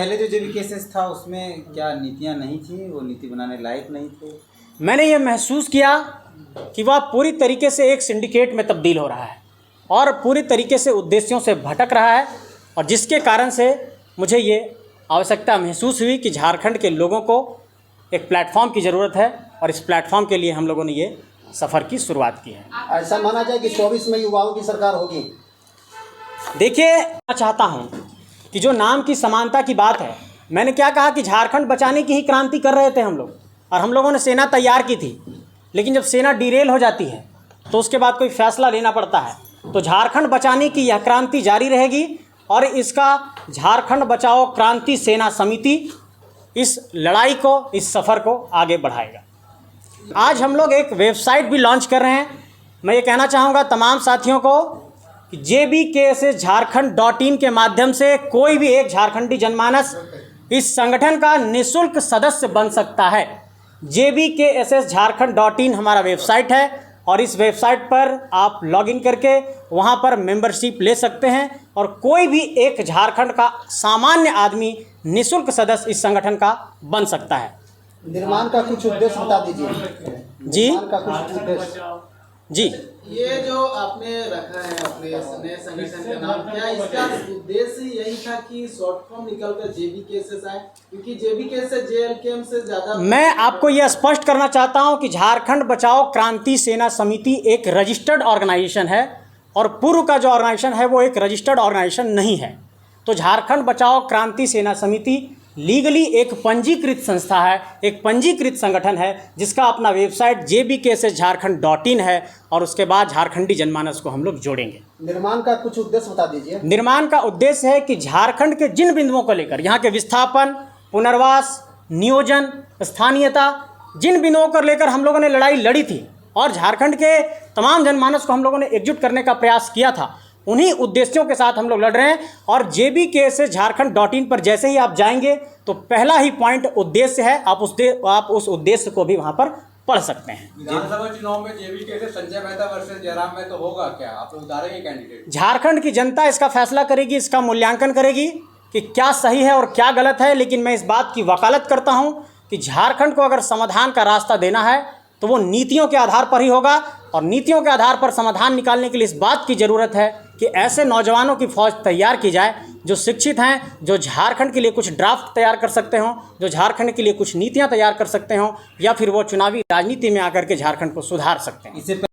पहले जो जेबी केसेस था उसमें क्या नीतियाँ नहीं थी, वो नीति बनाने लायक नहीं थे? मैंने ये महसूस किया कि वह पूरी तरीके से एक सिंडिकेट में तब्दील हो रहा है और पूरी तरीके से उद्देश्यों से भटक रहा है, और जिसके कारण से मुझे ये आवश्यकता महसूस हुई कि झारखंड के लोगों को एक प्लेटफॉर्म की ज़रूरत है, और इस प्लेटफॉर्म के लिए हम लोगों ने ये सफ़र की शुरुआत की है। ऐसा माना जाए कि 24 में युवाओं की सरकार होगी। देखिए, मैं चाहता हूँ कि जो नाम की समानता की बात है, मैंने क्या कहा कि झारखंड बचाने की ही क्रांति कर रहे थे हम लोग, और हम लोगों ने सेना तैयार की थी, लेकिन जब सेना डिरेल हो जाती है तो उसके बाद कोई फैसला लेना पड़ता है। तो झारखंड बचाने की यह क्रांति जारी रहेगी, और इसका झारखंड बचाओ क्रांति सेना समिति इस लड़ाई को, इस सफ़र को आगे बढ़ाएगा। आज हम लोग एक वेबसाइट भी लॉन्च कर रहे हैं। मैं ये कहना चाहूँगा तमाम साथियों को कि jbkssjharkhand.in के माध्यम से कोई भी एक झारखंडी जनमानस इस संगठन का निःशुल्क सदस्य बन सकता है। jbkssjharkhand.in हमारा वेबसाइट है, और इस वेबसाइट पर आप लॉगिन करके वहाँ पर मेंबरशिप ले सकते हैं, और कोई भी एक झारखंड का सामान्य आदमी निःशुल्क सदस्य इस संगठन का बन सकता है। निर्माण का कुछ उद्देश्य बता दीजिए। जी निर्माण का कुछ उद्देश्य। जी, ये जो आपने रखा है अपने नए संगठन का नाम, क्या इसका उद्देश्य यही था कि शॉर्ट फॉर्म निकलकर जेबीकेएसएस आए? क्योंकि जेबीकेएसएस जेएलकेएम से ज्यादा। मैं आपको यह स्पष्ट करना चाहता हूं कि झारखंड बचाओ क्रांति सेना समिति एक रजिस्टर्ड ऑर्गेनाइजेशन है, और पूर्व का जो ऑर्गेनाइजेशन है वो एक रजिस्टर्ड ऑर्गेनाइजेशन नहीं है। तो झारखंड बचाओ क्रांति सेना समिति लीगली एक पंजीकृत संस्था है, एक पंजीकृत संगठन है, जिसका अपना वेबसाइट jbkssjharkhand.in है, और उसके बाद झारखंडी जनमानस को हम लोग जोड़ेंगे। निर्माण का कुछ उद्देश्य बता दीजिए। निर्माण का उद्देश्य है कि झारखंड के जिन बिंदुओं को लेकर, यहाँ के विस्थापन, पुनर्वास, नियोजन, स्थानीयता, जिन बिंदुओं को लेकर हम लोगों ने लड़ाई लड़ी थी और झारखंड के तमाम जनमानस को हम लोगों ने एकजुट करने का प्रयास किया था, उन्हीं उद्देश्यों के साथ हम लोग लड़ रहे हैं। और jbkssjharkhand.in पर जैसे ही आप जाएंगे तो पहला ही पॉइंट उद्देश्य है, आप उस उद्देश्य को भी वहाँ पर पढ़ सकते हैं। विधानसभा चुनाव में जेबीके से संजय मेहता वर्सेस जयराम मेहता होगा क्या? आप लोग उतारेंगे कैंडिडेट? झारखंड की जनता इसका फैसला करेगी, इसका मूल्यांकन करेगी कि क्या सही है और क्या गलत है। लेकिन मैं इस बात की वकालत करता हूँ कि झारखंड को अगर समाधान का रास्ता देना है तो वो नीतियों के आधार पर ही होगा, और नीतियों के आधार पर समाधान निकालने के लिए इस बात की ज़रूरत है कि ऐसे नौजवानों की फ़ौज तैयार की जाए जो शिक्षित हैं, जो झारखंड के लिए कुछ ड्राफ्ट तैयार कर सकते हों, जो झारखंड के लिए कुछ नीतियां तैयार कर सकते हों, या फिर वो चुनावी राजनीति में आकर के झारखंड को सुधार सकते हैं।